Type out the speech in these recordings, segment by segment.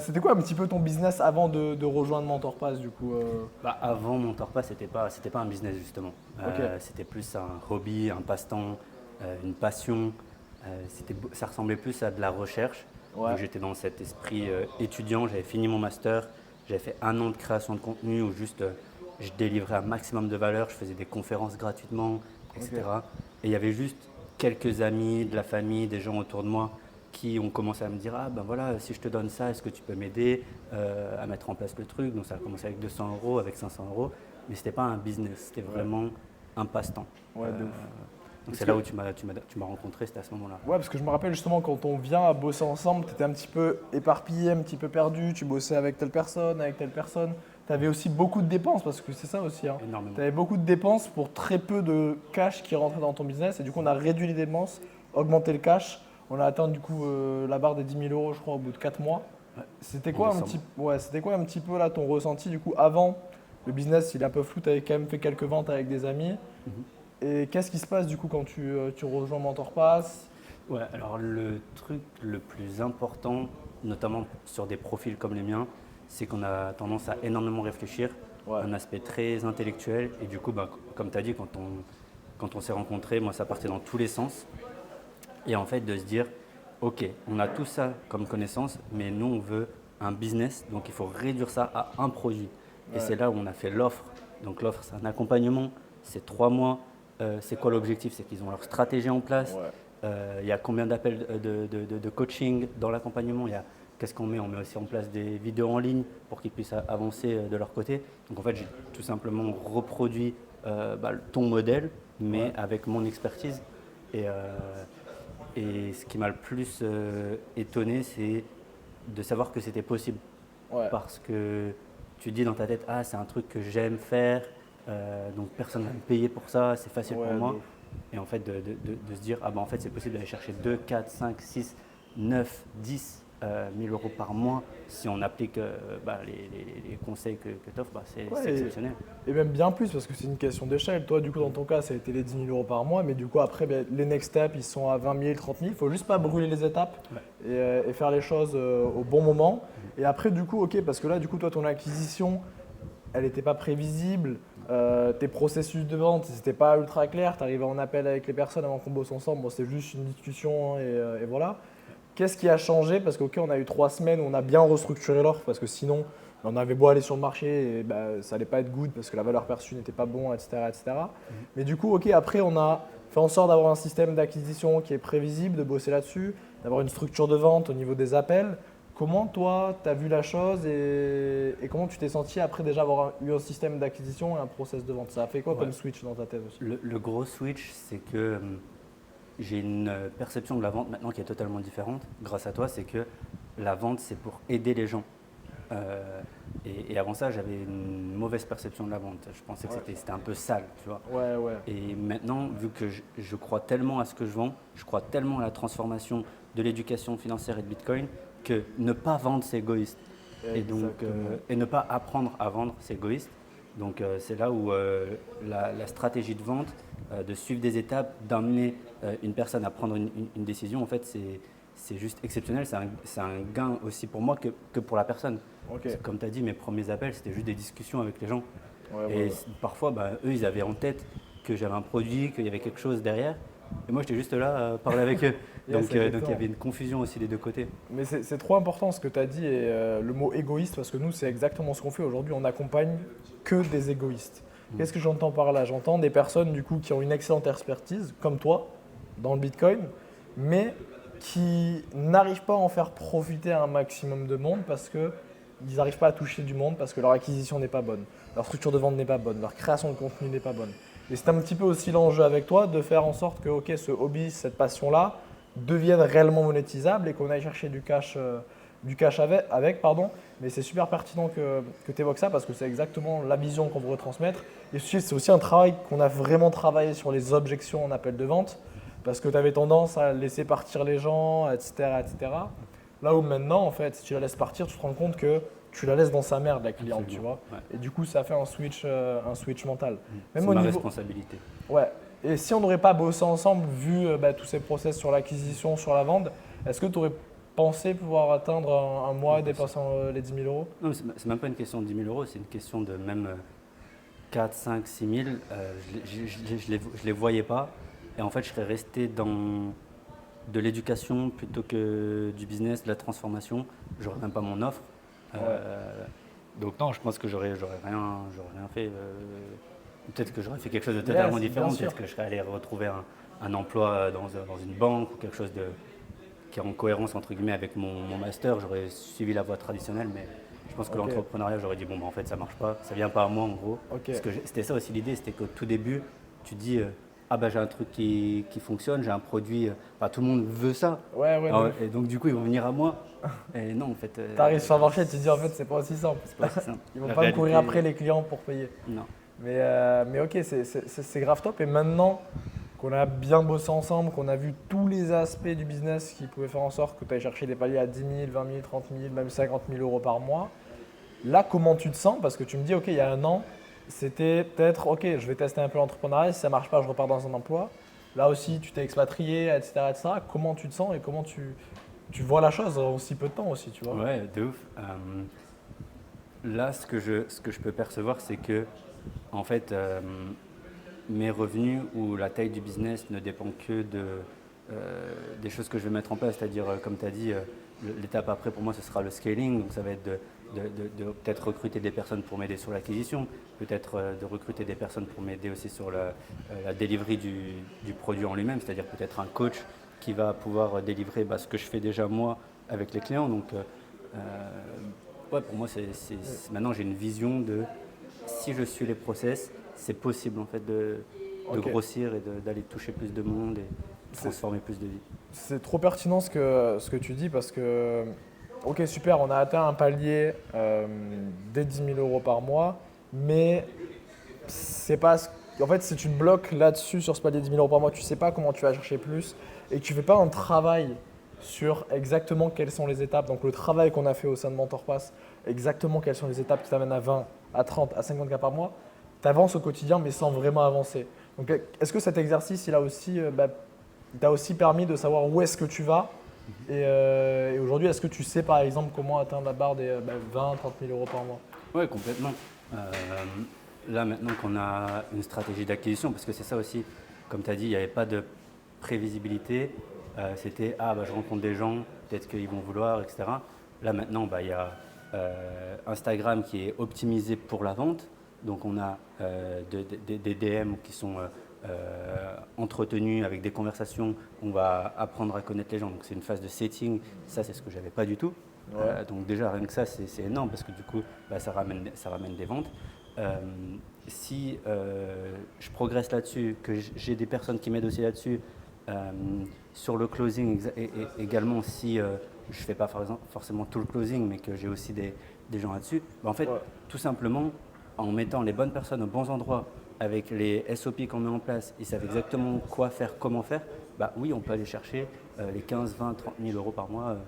C'était quoi un petit peu ton business avant de rejoindre MentorPass du coup Avant MentorPass, c'était pas un business justement. Ok, C'était plus un hobby, un passe-temps, une passion. Ça ressemblait plus à de la recherche. Vu ouais, que j'étais dans cet esprit étudiant, j'avais fini mon master, j'avais fait un an de création de contenu où juste je délivrais un maximum de valeur, je faisais des conférences gratuitement, ok. etc. Et il y avait juste quelques amis, de la famille, des gens autour de moi qui ont commencé à me dire: ah ben voilà, si je te donne ça, est-ce que tu peux m'aider à mettre en place le truc? Donc ça a commencé avec 200 euros, avec 500 euros, mais c'était pas un business, c'était Ouais, vraiment un passe-temps. ouais, de ouf. Donc Parce c'est que, là où tu m'as rencontré, c'était à ce moment-là. ouais, parce que je me rappelle justement quand on vient à bosser ensemble, tu étais un petit peu éparpillé, un petit peu perdu, tu bossais avec telle personne, avec telle personne. Tu avais aussi beaucoup de dépenses, parce que c'est ça aussi. Tu Énormément. avais beaucoup de dépenses pour très peu de cash qui rentrait dans ton business. Et du coup, on a réduit les dépenses, augmenté le cash. On a atteint du coup la barre des 10 000 euros, je crois, au bout de 4 mois. Ouais, C'était en quoi un petit, décembre. ouais, c'était quoi un petit peu là ton ressenti du coup avant le business, il est un peu flou, tu avais quand même fait quelques ventes avec des amis. Mhm. Et qu'est-ce qui se passe du coup quand tu rejoins MentorPass? Ouais, alors le truc le plus important, notamment sur des profils comme les miens, c'est qu'on a tendance à énormément réfléchir, Ouais, un aspect très intellectuel. Et du coup, comme tu as dit, quand on s'est rencontrés, moi ça partait dans tous les sens. Et en fait, de se dire: ok, on a tout ça comme connaissance, mais nous on veut un business, donc il faut réduire ça à un produit. Et ouais, c'est là où on a fait l'offre. Donc l'offre, c'est un accompagnement, c'est 3 mois. C'est quoi l'objectif? C'est qu'ils ont leur stratégie en place. ouais. Il y a combien d'appels de coaching dans l'accompagnement? Qu'est-ce qu'on met? On met aussi en place des vidéos en ligne pour qu'ils puissent avancer de leur côté. Donc en fait, j'ai tout simplement reproduit ton modèle, Ouais, mais avec mon expertise. Et, et ce qui m'a le plus étonné, c'est de savoir que c'était possible. ouais, Parce que tu te dis dans ta tête: ah, c'est un truc que j'aime faire, donc personne ne va me payer pour ça, c'est facile pour ouais, de moi. ouf. Et en fait, de se dire: ah, bah en fait, c'est possible d'aller chercher 2, 4, 5, 6, 9, 10 1000 euros par mois si on applique les conseils que tu offres, c'est Ouais, exceptionnel. et même bien plus parce que c'est une question d'échelle. Toi, du coup, dans ton cas, ça a été les 10 000 euros par mois, mais du coup, après, ben, les next steps, ils sont à 20 000, 30 000. Il faut juste pas brûler les étapes Ouais. et faire les choses au bon moment. Et après, du coup, ok, parce que là, du coup, toi, ton acquisition, elle n'était pas prévisible. Tes processus de vente, c'était pas ultra clair. Tu arrivais en appel avec les personnes avant qu'on bosse ensemble. Bon, c'était juste une discussion, hein, et voilà. Qu'est-ce qui a changé? Parce qu'ok, on a eu 3 semaines où on a bien restructuré l'offre parce que sinon, on avait beau aller sur le marché et bah, ça n'allait pas être good parce que la valeur perçue n'était pas bon, etc., etc. Mais du coup, ok, après, on a fait en sorte d'avoir un système d'acquisition qui est prévisible, de bosser là-dessus, d'avoir une structure de vente au niveau des appels. Comment toi, tu as vu la chose et comment tu t'es senti après déjà avoir eu un système d'acquisition et un process de vente? Ça a fait quoi Ouais. comme switch dans ta tête aussi? Le gros switch, c'est que j'ai une perception de la vente maintenant qui est totalement différente grâce à toi. C'est que la vente, c'est pour aider les gens. Et avant ça, j'avais une mauvaise perception de la vente. Je pensais que Ouais, c'était un peu sale, tu vois. ouais, ouais, Et maintenant, vu que je crois tellement à ce que je vends, je crois tellement à la transformation de l'éducation financière et de Bitcoin, que ne pas vendre, c'est égoïste. Et donc, exactement. et ne pas apprendre à vendre, c'est égoïste. Donc, c'est là où la stratégie de vente, de suivre des étapes, d'amener une personne à prendre une décision, en fait, c'est juste exceptionnel. C'est un gain aussi pour moi que pour la personne. Ok, Parce que comme tu as dit, mes premiers appels, c'était juste des discussions avec les gens. ouais, ouais, Et ouais. parfois, eux, ils avaient en tête que j'avais un produit, qu'il y avait quelque chose derrière. Et moi, j'étais juste là à parler avec eux. Yes, Donc il y exactement. avait une confusion aussi des deux côtés. Mais c'est trop important ce que tu as dit et le mot égoïste parce que nous, c'est exactement ce qu'on fait aujourd'hui. On accompagne que des égoïstes. Mm. Qu'est-ce que j'entends par là? J'entends des personnes du coup qui ont une excellente expertise, comme toi, dans le Bitcoin, mais qui n'arrivent pas à en faire profiter un maximum de monde parce que ils n'arrivent pas à toucher du monde parce que leur acquisition n'est pas bonne, leur structure de vente n'est pas bonne, leur création de contenu n'est pas bonne. Et c'est un petit peu aussi l'enjeu avec toi de faire en sorte que ok, ce hobby, cette passion-là, devienne réellement monétisable et qu'on aille chercher du cash avec, pardon. Mais c'est super pertinent que tu évoques ça parce que c'est exactement la vision qu'on veut retransmettre. Et c'est aussi un travail qu'on a vraiment travaillé sur les objections en appel de vente parce que tu avais tendance à laisser partir les gens, etc., etc. Là où maintenant, en fait, si tu la laisses partir, tu te rends compte que tu la laisses dans sa merde, la cliente, tu Absolument. vois. Ouais. Et du coup, ça fait un switch mental. Même C'est au ma niveau, responsabilité. ouais. Et si on n'aurait pas bossé ensemble, vu tous ces process sur l'acquisition, sur la vente, est-ce que tu aurais pensais pouvoir atteindre un mois dépassant les 10 000 euros? Non, c'est même pas une question de 10 000 euros, c'est une question de même 4, 5, 6 000. Je les voyais pas. Et en fait, je serais resté dans de l'éducation plutôt que du business, de la transformation. J'aurais même pas mon offre. Donc non, je pense que j'aurais rien fait. Peut-être que j'aurais fait quelque chose de totalement différent. Peut-être que je serais allé retrouver un emploi dans une banque ou quelque chose qui est en cohérence entre guillemets avec mon master. J'aurais suivi la voie traditionnelle, mais je pense que l'entrepreneuriat, j'aurais dit bon, en fait, ça marche pas, ça vient pas à moi en gros. Parce que c'était ça aussi l'idée, c'était qu'au tout début, tu dis ah bah j'ai un truc qui fonctionne, j'ai un produit, tout le monde veut ça. Alors, et donc du coup, ils vont venir à moi. Et non, en fait. T'arrives sur le marché et tu te dis en fait, c'est pas aussi simple. C'est pas aussi simple. Ils vont pas me courir après les clients pour payer. Non. Mais ok, c'est grave top. Et maintenant qu'on a bien bossé ensemble, qu'on a vu tous les aspects du business qui pouvaient faire en sorte que tu ailles chercher des paliers à 10 000, 20 000, 30 000, même 50 000 euros par mois, là, comment tu te sens? Parce que tu me dis, ok, il y a un an, c'était peut-être, ok, je vais tester un peu l'entrepreneuriat, si ça ne marche pas, je repars dans un emploi. Là aussi, tu t'es expatrié, etc., etc. Comment tu te sens et comment tu vois la chose en si peu de temps aussi, tu vois? Ouais, de ouf. Là, ce que je peux percevoir, c'est que, en fait, mes revenus ou la taille du business ne dépend que des choses que je vais mettre en place. C'est-à-dire, comme tu as dit, l'étape après pour moi, ce sera le scaling. Donc, ça va être de peut-être recruter des personnes pour m'aider sur l'acquisition, peut-être de recruter des personnes pour m'aider aussi sur la delivery du produit en lui-même, c'est-à-dire peut-être un coach qui va pouvoir délivrer ce que je fais déjà moi avec les clients. Donc, pour moi, maintenant j'ai une vision de si je suis les process, c'est possible en fait de grossir et d'aller toucher plus de monde et transformer plus de vies. C'est trop pertinent ce que tu dis parce que, ok, super, on a atteint un palier des 10 000 euros par mois, mais c'est pas. En fait, si tu te bloques là-dessus, sur ce palier de 10 000 euros par mois, tu ne sais pas comment tu vas chercher plus et que tu ne fais pas un travail sur exactement quelles sont les étapes. Donc, le travail qu'on a fait au sein de MentorPass, exactement quelles sont les étapes qui t'amènent à 20, à 30, à 50 cas par mois, tu avances au quotidien mais sans vraiment avancer. Donc, est-ce que cet exercice, il a aussi, t'a aussi permis de savoir où est-ce que tu vas et aujourd'hui, est-ce que tu sais par exemple comment atteindre la barre des 20, 30 000 euros par mois? Oui, complètement. Là, maintenant qu'on a une stratégie d'acquisition, parce que c'est ça aussi, comme tu as dit, il n'y avait pas de prévisibilité. C'était je rencontre des gens, peut-être qu'ils vont vouloir, etc. Là, maintenant, il y a Instagram qui est optimisé pour la vente. Donc, on a des DM qui sont entretenus avec des conversations. On va apprendre à connaître les gens. Donc, c'est une phase de setting. Ça, c'est ce que je n'avais pas du tout. Donc, déjà, rien que ça, c'est énorme parce que du coup, ça ramène des ventes. Si je progresse là-dessus, que j'ai des personnes qui m'aident aussi là-dessus, sur le closing également, si je ne fais pas forcément tout le closing, mais que j'ai aussi des gens là-dessus, en fait, tout simplement, en mettant les bonnes personnes aux bons endroits, avec les SOP qu'on met en place, ils savent exactement quoi faire, comment faire, oui, on peut aller chercher les 15, 20, 30 000 euros par mois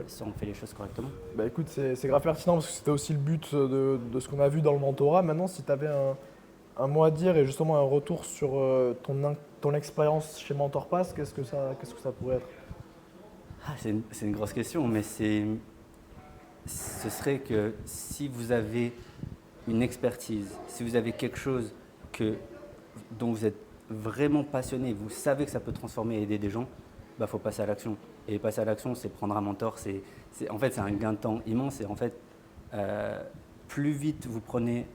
si on fait les choses correctement. Écoute, c'est grave pertinent parce que c'était aussi le but de ce qu'on a vu dans le mentorat. Maintenant, si tu avais un mot à dire et justement un retour sur ton expérience chez MentorPass, qu'est-ce que ça pourrait être? C'est une grosse question, mais ce serait que si vous avez une expertise, si vous avez quelque chose dont vous êtes vraiment passionné, vous savez que ça peut transformer et aider des gens, faut passer à l'action. Et passer à l'action, c'est prendre un mentor. En fait, c'est un gain de temps immense. Et en fait, plus vite vous prenez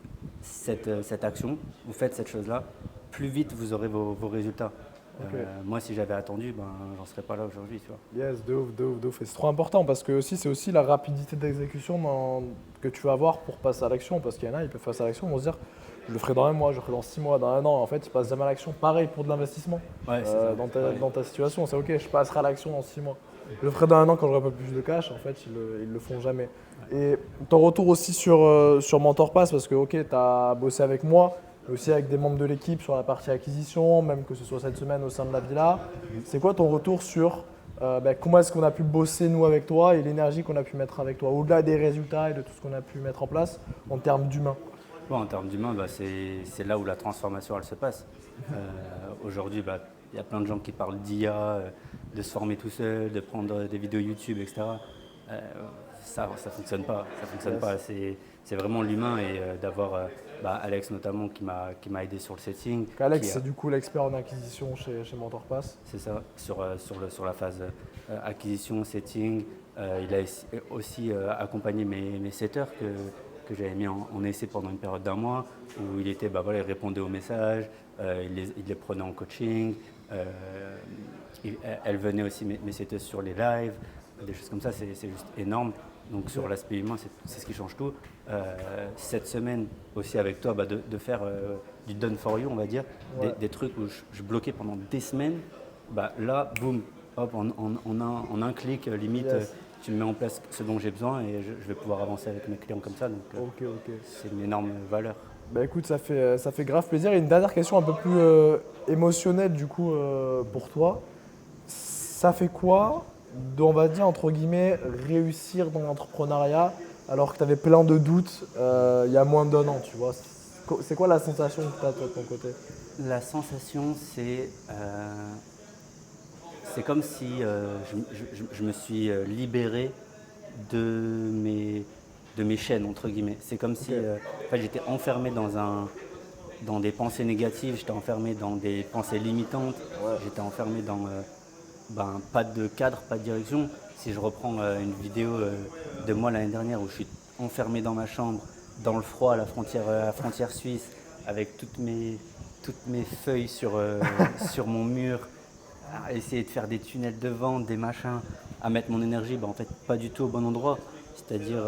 cette action, vous faites cette chose-là, plus vite vous aurez vos résultats. Moi, si j'avais attendu, j'en serais pas là aujourd'hui. Tu vois. Yes, de ouf. Et c'est trop important parce que c'est aussi la rapidité d'exécution que tu vas avoir pour passer à l'action. Parce qu'il y en a, ils peuvent passer à l'action, ils vont se dire je le ferai dans un mois, je le ferai dans 6 mois, dans un an. En fait, ils passent jamais à l'action. Pareil pour de l'investissement. Dans ta situation, c'est ok, je passerai à l'action dans 6 mois. Je le ferai dans un an quand j'aurai un peu plus de cash. En fait, ils le font jamais. Et ton retour aussi sur MentorPass, parce que ok, tu as bossé avec moi, mais aussi avec des membres de l'équipe sur la partie acquisition, même que ce soit cette semaine au sein de la villa. C'est quoi ton retour sur comment est-ce qu'on a pu bosser nous avec toi et l'énergie qu'on a pu mettre avec toi, au-delà des résultats et de tout ce qu'on a pu mettre en place en termes d'humain? En termes d'humain, c'est là où la transformation elle se passe. Aujourd'hui, il y a plein de gens qui parlent d'IA, de se former tout seul, de prendre des vidéos YouTube, etc. euh, ça fonctionne pas. Ça fonctionne Yes. pas. C'est vraiment l'humain et d'avoir Alex notamment qui m'a aidé sur le setting. Donc Alex, Qui, c'est du coup l'expert en acquisition chez MentorPass. c'est ça, sur la phase acquisition, setting. Il a aussi accompagné mes setters que j'avais mis en essai pendant une période d'un mois, où il était, voilà, il répondait aux messages, il les prenait en coaching. Elle venait aussi mes setters sur les lives, des choses comme ça, c'est juste énorme. Donc sur l'aspect humain, c'est ce qui change tout. Cette semaine aussi avec toi, de faire du done for you, on va dire, Ouais. des trucs où je bloquais pendant des semaines. Là, boum, hop, en un clic, limite, Yes. tu me mets en place ce dont j'ai besoin et je vais pouvoir avancer avec mes clients comme ça. Donc Ok, ok. c'est une énorme valeur. Bah écoute, ça fait grave plaisir. Et une dernière question un peu plus émotionnelle du coup pour toi. Ça fait quoi on va dire entre guillemets, réussir dans l'entrepreneuriat alors que tu avais plein de doutes il y a moins d'un an, tu vois? C'est quoi la sensation que tu as toi de ton côté? La sensation, c'est comme si je me suis libéré de mes chaînes, entre guillemets. C'est comme si Ok. en fait, j'étais enfermé dans des pensées négatives, j'étais enfermé dans des pensées limitantes, Ouais. j'étais enfermé dans pas de cadre, pas de direction. Si je reprends une vidéo de moi l'année dernière où je suis enfermé dans ma chambre, dans le froid à la frontière suisse, avec toutes mes feuilles sur mon mur, à essayer de faire des tunnels de vente, des machins, à mettre mon énergie, en fait, pas du tout au bon endroit. C'est-à-dire,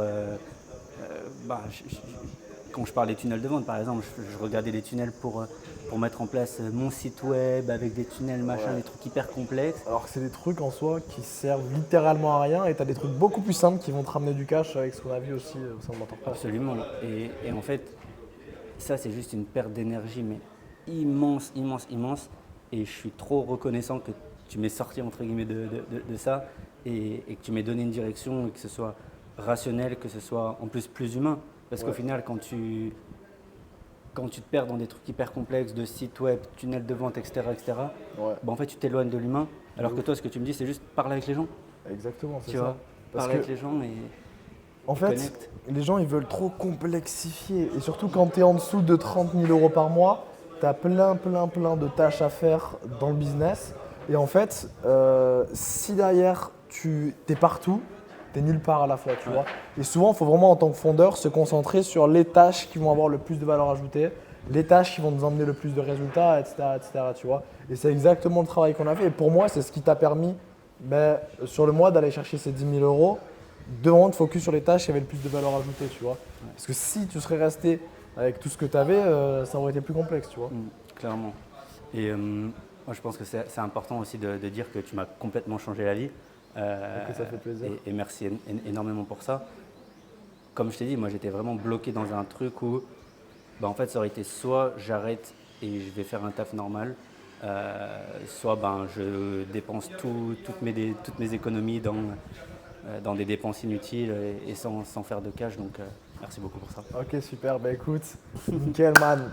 quand je parle des tunnels de vente, par exemple, je regardais les tunnels pour mettre en place mon site web avec des tunnels, machin, Ouais. des trucs hyper complexes. Alors que c'est des trucs en soi qui servent littéralement à rien et tu as des trucs beaucoup plus simples qui vont te ramener du cash avec ce qu'on a vu aussi au sein de l'entreprise. Absolument. Et en fait, ça, c'est juste une perte d'énergie, mais immense, immense, immense. Et je suis trop reconnaissant que tu m'aies sorti, entre guillemets, de ça et que tu m'aies donné une direction et que ce soit rationnel, que ce soit en plus humain. Parce qu'au Ouais. final, quand tu te perds dans des trucs hyper complexes de sites web, tunnels de vente, etc., Ouais. en fait, tu t'éloignes de l'humain. Alors que toi, ce que tu me dis, c'est juste parler avec les gens. Exactement, c'est Tu ça. vois, Parce parler que avec les gens et en fait, connecte. les gens ils veulent trop complexifier. Et surtout quand tu es en dessous de 30 000 euros par mois, tu as plein de tâches à faire dans le business. Et en fait, si derrière tu es partout, tu es nulle part à la fois, tu vois. Et souvent, il faut vraiment en tant que fondeur se concentrer sur les tâches qui vont avoir le plus de valeur ajoutée, les tâches qui vont nous emmener le plus de résultats, etc., tu vois. Et c'est exactement le travail qu'on a fait. Et pour moi, c'est ce qui t'a permis sur le mois d'aller chercher ces 10 000 euros, de vraiment te focus sur les tâches qui avaient le plus de valeur ajoutée, tu vois. Parce que si tu serais resté avec tout ce que tu avais, ça aurait été plus complexe, tu vois. Clairement. Et moi, je pense que c'est important aussi de dire que tu m'as complètement changé la vie. Écoute, ça fait plaisir. Et merci énormément pour ça. Comme je t'ai dit, moi, j'étais vraiment bloqué dans un truc où, en fait, ça aurait été soit j'arrête et je vais faire un taf normal, soit je dépense toutes mes économies dans des dépenses inutiles et sans faire de cash. Donc, merci beaucoup pour ça. Ok, super. Bah écoute, nickel, man.